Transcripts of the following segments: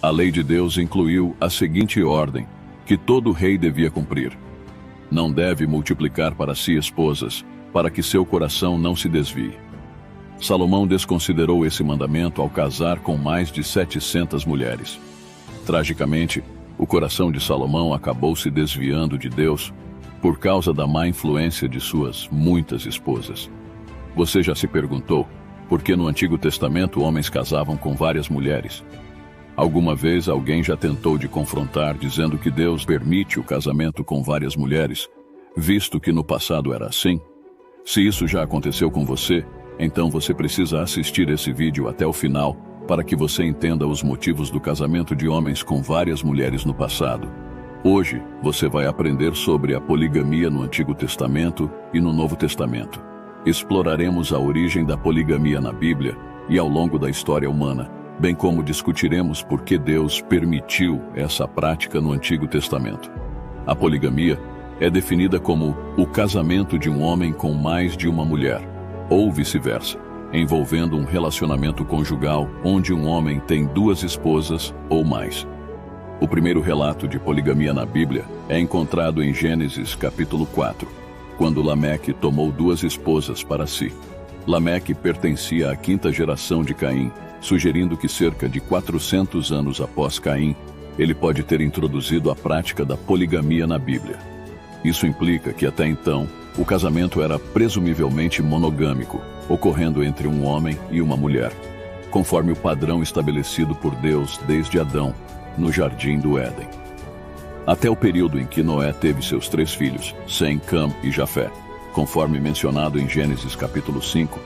A lei de Deus incluiu a seguinte ordem, que todo rei devia cumprir: não deve multiplicar para si esposas, para que seu coração não se desvie. Salomão desconsiderou esse mandamento ao casar com mais de 700 mulheres. Tragicamente, o coração de Salomão acabou se desviando de Deus por causa da má influência de suas muitas esposas. Você já se perguntou por que no Antigo Testamento homens casavam com várias mulheres? Alguma vez alguém já tentou de confrontar dizendo que Deus permite o casamento com várias mulheres, visto que no passado era assim? Se isso já aconteceu com você, então você precisa assistir esse vídeo até o final para que você entenda os motivos do casamento de homens com várias mulheres no passado. Hoje, você vai aprender sobre a poligamia no Antigo Testamento e no Novo Testamento. Exploraremos a origem da poligamia na Bíblia e ao longo da história humana, bem como discutiremos por que Deus permitiu essa prática no Antigo Testamento. A poligamia é definida como o casamento de um homem com mais de uma mulher, ou vice-versa, envolvendo um relacionamento conjugal onde um homem tem duas esposas ou mais. O primeiro relato de poligamia na Bíblia é encontrado em Gênesis capítulo 4, quando Lameque tomou duas esposas para si. Lameque pertencia à quinta geração de Caim, sugerindo que cerca de 400 anos após Caim, ele pode ter introduzido a prática da poligamia na Bíblia. Isso implica que até então, o casamento era presumivelmente monogâmico, ocorrendo entre um homem e uma mulher, conforme o padrão estabelecido por Deus desde Adão, no Jardim do Éden. Até o período em que Noé teve seus 3 filhos, Sem, Cam e Jafé, conforme mencionado em Gênesis capítulo 5,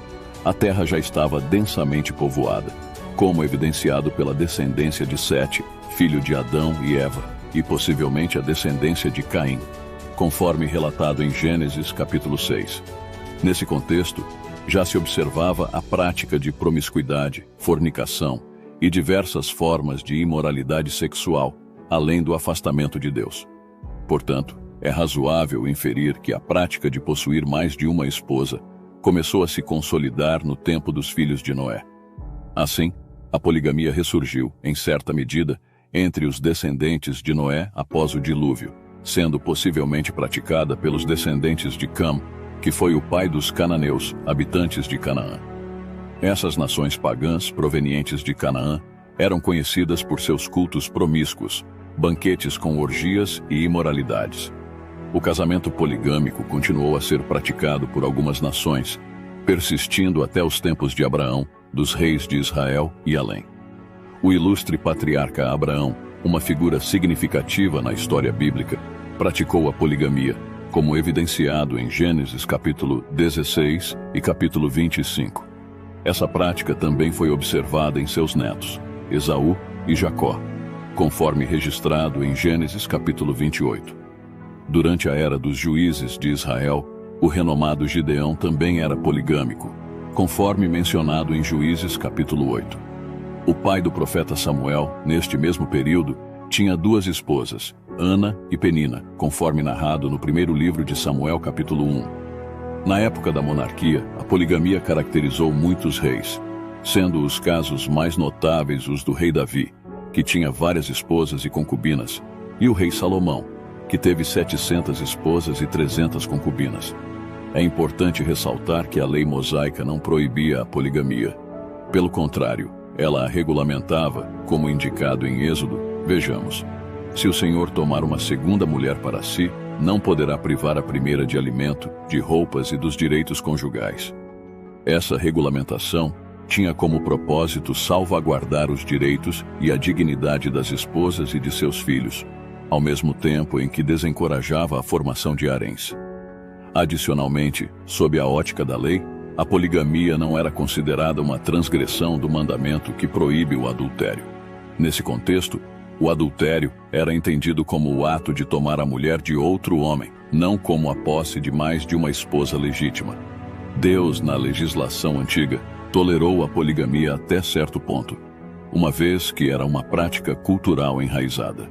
a terra já estava densamente povoada, como evidenciado pela descendência de Sete, filho de Adão e Eva, e possivelmente a descendência de Caim, conforme relatado em Gênesis capítulo 6. Nesse contexto, já se observava a prática de promiscuidade, fornicação e diversas formas de imoralidade sexual, além do afastamento de Deus. Portanto, é razoável inferir que a prática de possuir mais de uma esposa começou a se consolidar no tempo dos filhos de Noé. Assim, a poligamia ressurgiu, em certa medida, entre os descendentes de Noé após o dilúvio, sendo possivelmente praticada pelos descendentes de Cam, que foi o pai dos cananeus, habitantes de Canaã. Essas nações pagãs provenientes de Canaã eram conhecidas por seus cultos promíscuos, banquetes com orgias e imoralidades. O casamento poligâmico continuou a ser praticado por algumas nações, persistindo até os tempos de Abraão, dos reis de Israel e além. O ilustre patriarca Abraão, uma figura significativa na história bíblica, praticou a poligamia, como evidenciado em Gênesis capítulo 16 e capítulo 25. Essa prática também foi observada em seus netos, Esaú e Jacó, conforme registrado em Gênesis capítulo 28. Durante a era dos juízes de Israel, o renomado Gideão também era poligâmico, conforme mencionado em Juízes capítulo 8. O pai do profeta Samuel, neste mesmo período, tinha 2 esposas, Ana e Penina, conforme narrado no primeiro livro de Samuel capítulo 1. Na época da monarquia, a poligamia caracterizou muitos reis, sendo os casos mais notáveis os do rei Davi, que tinha várias esposas e concubinas, e o rei Salomão, que teve 700 esposas e 300 concubinas. É importante ressaltar que a lei mosaica não proibia a poligamia. Pelo contrário, ela a regulamentava, como indicado em Êxodo. Vejamos: se o Senhor tomar uma segunda mulher para si, não poderá privar a primeira de alimento, de roupas e dos direitos conjugais. Essa regulamentação tinha como propósito salvaguardar os direitos e a dignidade das esposas e de seus filhos, ao mesmo tempo em que desencorajava a formação de haréns. Adicionalmente, sob a ótica da lei, a poligamia não era considerada uma transgressão do mandamento que proíbe o adultério. Nesse contexto, o adultério era entendido como o ato de tomar a mulher de outro homem, não como a posse de mais de uma esposa legítima. Deus, na legislação antiga, tolerou a poligamia até certo ponto, uma vez que era uma prática cultural enraizada.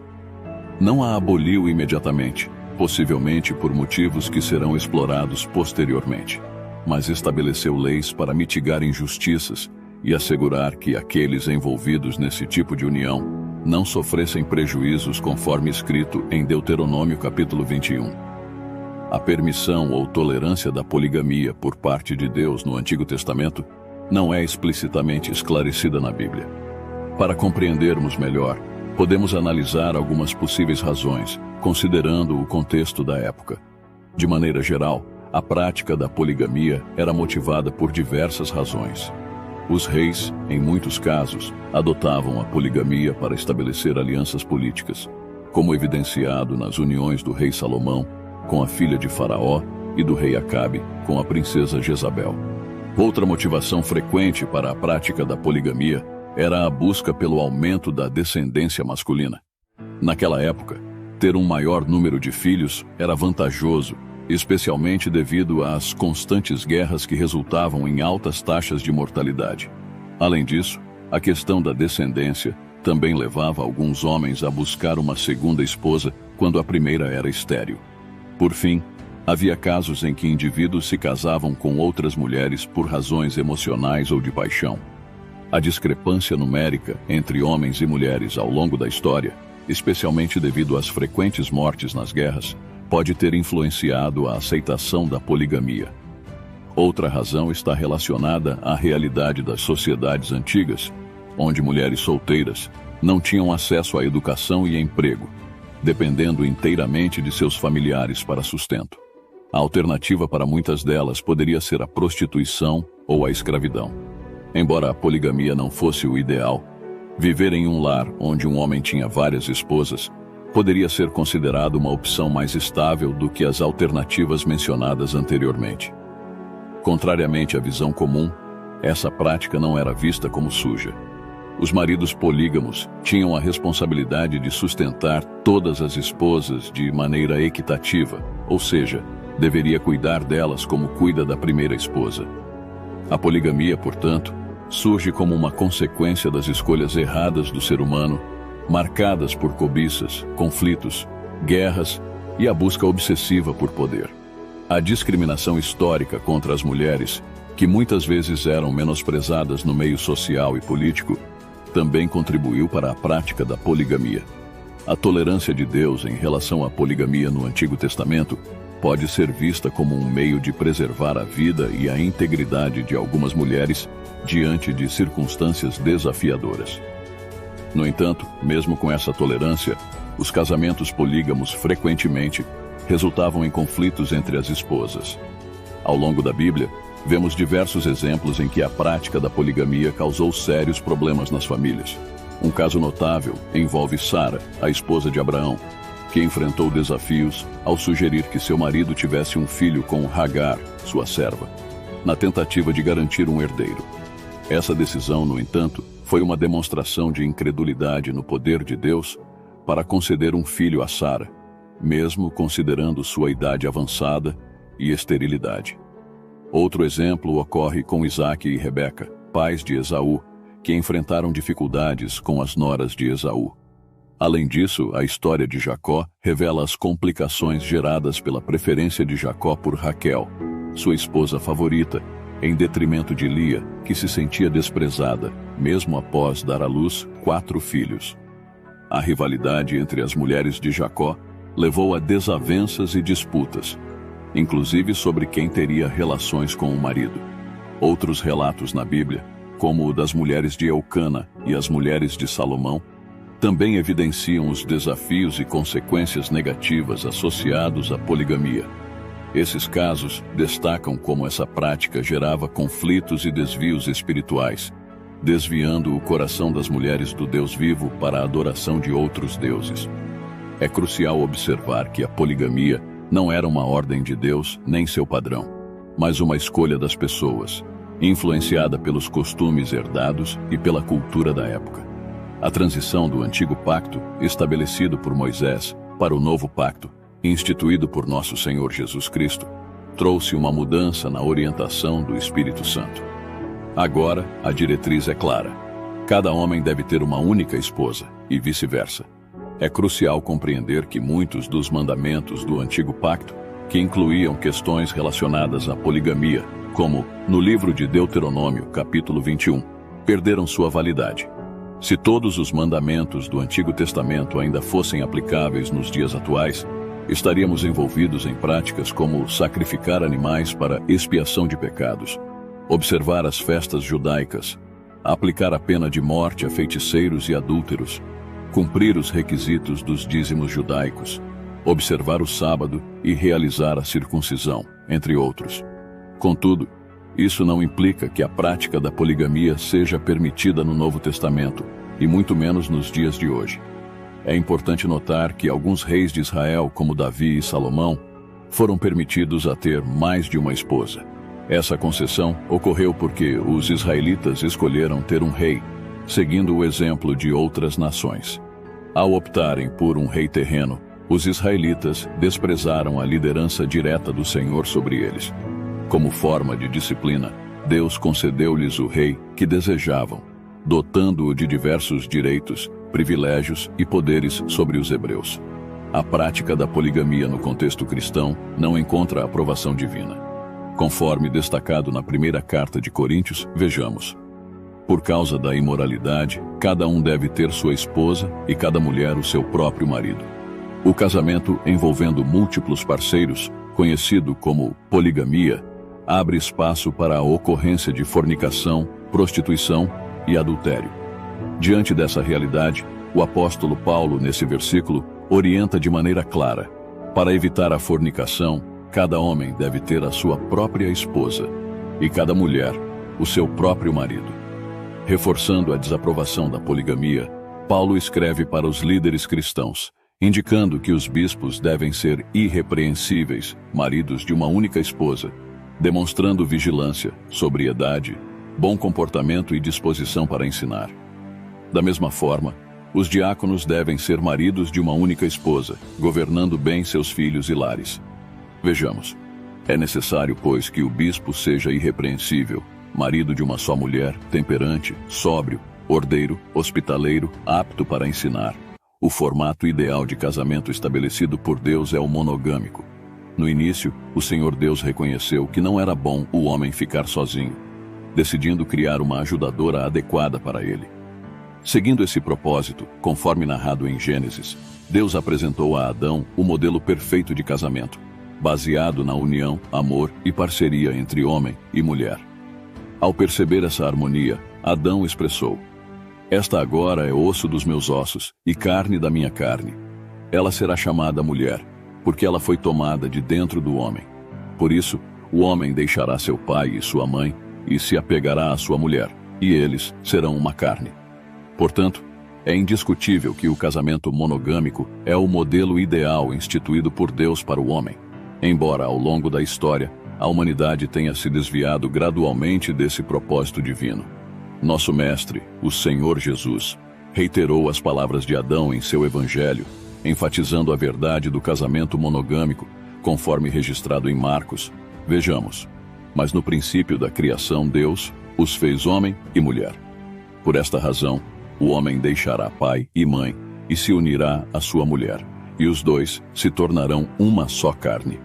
Não a aboliu imediatamente, possivelmente por motivos que serão explorados posteriormente, mas estabeleceu leis para mitigar injustiças e assegurar que aqueles envolvidos nesse tipo de união não sofressem prejuízos conforme escrito em Deuteronômio capítulo 21. A permissão ou tolerância da poligamia por parte de Deus no Antigo Testamento não é explicitamente esclarecida na Bíblia. Para compreendermos melhor, podemos analisar algumas possíveis razões, considerando o contexto da época. De maneira geral, a prática da poligamia era motivada por diversas razões. Os reis, em muitos casos, adotavam a poligamia para estabelecer alianças políticas, como evidenciado nas uniões do rei Salomão com a filha de Faraó e do rei Acabe com a princesa Jezabel. Outra motivação frequente para a prática da poligamia era a busca pelo aumento da descendência masculina. Naquela época, ter um maior número de filhos era vantajoso, especialmente devido às constantes guerras que resultavam em altas taxas de mortalidade. Além disso, a questão da descendência também levava alguns homens a buscar uma segunda esposa quando a primeira era estéril. Por fim, havia casos em que indivíduos se casavam com outras mulheres por razões emocionais ou de paixão. A discrepância numérica entre homens e mulheres ao longo da história, especialmente devido às frequentes mortes nas guerras, pode ter influenciado a aceitação da poligamia. Outra razão está relacionada à realidade das sociedades antigas, onde mulheres solteiras não tinham acesso à educação e emprego, dependendo inteiramente de seus familiares para sustento. A alternativa para muitas delas poderia ser a prostituição ou a escravidão. Embora a poligamia não fosse o ideal, viver em um lar onde um homem tinha várias esposas poderia ser considerado uma opção mais estável do que as alternativas mencionadas anteriormente. Contrariamente à visão comum, essa prática não era vista como suja. Os maridos polígamos tinham a responsabilidade de sustentar todas as esposas de maneira equitativa, ou seja, deveria cuidar delas como cuida da primeira esposa. A poligamia, portanto, surge como uma consequência das escolhas erradas do ser humano, marcadas por cobiças, conflitos, guerras e a busca obsessiva por poder. A discriminação histórica contra as mulheres, que muitas vezes eram menosprezadas no meio social e político, também contribuiu para a prática da poligamia. A tolerância de Deus em relação à poligamia no Antigo Testamento pode ser vista como um meio de preservar a vida e a integridade de algumas mulheres diante de circunstâncias desafiadoras. No entanto, mesmo com essa tolerância, os casamentos polígamos frequentemente resultavam em conflitos entre as esposas. Ao longo da Bíblia, vemos diversos exemplos em que a prática da poligamia causou sérios problemas nas famílias. Um caso notável envolve Sara, a esposa de Abraão, que enfrentou desafios ao sugerir que seu marido tivesse um filho com Hagar, sua serva, na tentativa de garantir um herdeiro. Essa decisão, no entanto, foi uma demonstração de incredulidade no poder de Deus para conceder um filho a Sara, mesmo considerando sua idade avançada e esterilidade. Outro exemplo ocorre com Isaque e Rebeca, pais de Esaú, que enfrentaram dificuldades com as noras de Esaú. Além disso, a história de Jacó revela as complicações geradas pela preferência de Jacó por Raquel, sua esposa favorita, em detrimento de Lia, que se sentia desprezada, mesmo após dar à luz 4 filhos. A rivalidade entre as mulheres de Jacó levou a desavenças e disputas, inclusive sobre quem teria relações com o marido. Outros relatos na Bíblia, como o das mulheres de Eucana e as mulheres de Salomão, também evidenciam os desafios e consequências negativas associados à poligamia. Esses casos destacam como essa prática gerava conflitos e desvios espirituais, desviando o coração das mulheres do Deus vivo para a adoração de outros deuses. É crucial observar que a poligamia não era uma ordem de Deus nem seu padrão, mas uma escolha das pessoas, influenciada pelos costumes herdados e pela cultura da época. A transição do antigo pacto, estabelecido por Moisés, para o novo pacto, instituído por nosso Senhor Jesus Cristo, trouxe uma mudança na orientação do Espírito Santo. Agora, a diretriz é clara. Cada homem deve ter uma única esposa, e vice-versa. É crucial compreender que muitos dos mandamentos do Antigo Pacto, que incluíam questões relacionadas à poligamia, como no livro de Deuteronômio, capítulo 21, perderam sua validade. Se todos os mandamentos do Antigo Testamento ainda fossem aplicáveis nos dias atuais, estaríamos envolvidos em práticas como sacrificar animais para expiação de pecados, observar as festas judaicas, aplicar a pena de morte a feiticeiros e adúlteros, cumprir os requisitos dos dízimos judaicos, observar o sábado e realizar a circuncisão, entre outros. Contudo, isso não implica que a prática da poligamia seja permitida no Novo Testamento, e muito menos nos dias de hoje. É importante notar que alguns reis de Israel, como Davi e Salomão, foram permitidos a ter mais de uma esposa. Essa concessão ocorreu porque os israelitas escolheram ter um rei, seguindo o exemplo de outras nações. Ao optarem por um rei terreno, os israelitas desprezaram a liderança direta do Senhor sobre eles. Como forma de disciplina, Deus concedeu-lhes o rei que desejavam, dotando-o de diversos direitos, privilégios e poderes sobre os hebreus. A prática da poligamia no contexto cristão não encontra aprovação divina. Conforme destacado na primeira carta de Coríntios, vejamos: por causa da imoralidade, cada um deve ter sua esposa e cada mulher o seu próprio marido. O casamento envolvendo múltiplos parceiros, conhecido como poligamia, abre espaço para a ocorrência de fornicação, prostituição e adultério. Diante dessa realidade, o apóstolo Paulo, nesse versículo, orienta de maneira clara: para evitar a fornicação, cada homem deve ter a sua própria esposa e cada mulher o seu próprio marido. Reforçando a desaprovação da poligamia, Paulo escreve para os líderes cristãos, indicando que os bispos devem ser irrepreensíveis, maridos de uma única esposa, demonstrando vigilância, sobriedade, bom comportamento e disposição para ensinar. Da mesma forma, os diáconos devem ser maridos de uma única esposa, governando bem seus filhos e lares. Vejamos. É necessário, pois, que o bispo seja irrepreensível, marido de uma só mulher, temperante, sóbrio, ordeiro, hospitaleiro, apto para ensinar. O formato ideal de casamento estabelecido por Deus é o monogâmico. No início, o Senhor Deus reconheceu que não era bom o homem ficar sozinho, decidindo criar uma ajudadora adequada para ele. Seguindo esse propósito, conforme narrado em Gênesis, Deus apresentou a Adão o modelo perfeito de casamento, baseado na união, amor e parceria entre homem e mulher. Ao perceber essa harmonia, Adão expressou: esta agora é osso dos meus ossos e carne da minha carne. Ela será chamada mulher, porque ela foi tomada de dentro do homem. Por isso, o homem deixará seu pai e sua mãe e se apegará à sua mulher, e eles serão uma carne. Portanto, é indiscutível que o casamento monogâmico é o modelo ideal instituído por Deus para o homem, embora ao longo da história a humanidade tenha se desviado gradualmente desse propósito divino. Nosso Mestre, o Senhor Jesus, reiterou as palavras de Adão em seu Evangelho, enfatizando a verdade do casamento monogâmico, conforme registrado em Marcos. Vejamos: mas no princípio da criação Deus os fez homem e mulher. Por esta razão, o homem deixará pai e mãe e se unirá à sua mulher, e os dois se tornarão uma só carne.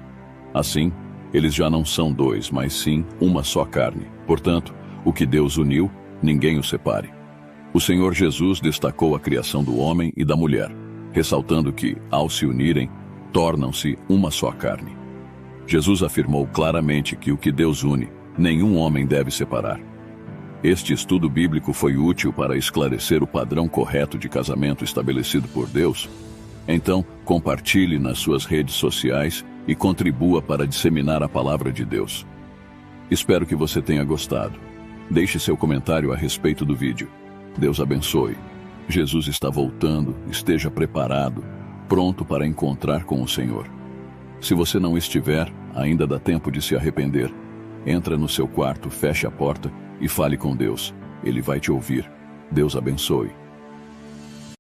Assim, eles já não são dois, mas sim uma só carne. Portanto, o que Deus uniu, ninguém o separe. O Senhor Jesus destacou a criação do homem e da mulher, ressaltando que, ao se unirem, tornam-se uma só carne. Jesus afirmou claramente que o que Deus une, nenhum homem deve separar. Este estudo bíblico foi útil para esclarecer o padrão correto de casamento estabelecido por Deus. Então, compartilhe nas suas redes sociais e contribua para disseminar a palavra de Deus. Espero que você tenha gostado. Deixe seu comentário a respeito do vídeo. Deus abençoe. Jesus está voltando, esteja preparado, pronto para encontrar com o Senhor. Se você não estiver, ainda dá tempo de se arrepender. Entra no seu quarto, feche a porta e fale com Deus. Ele vai te ouvir. Deus abençoe.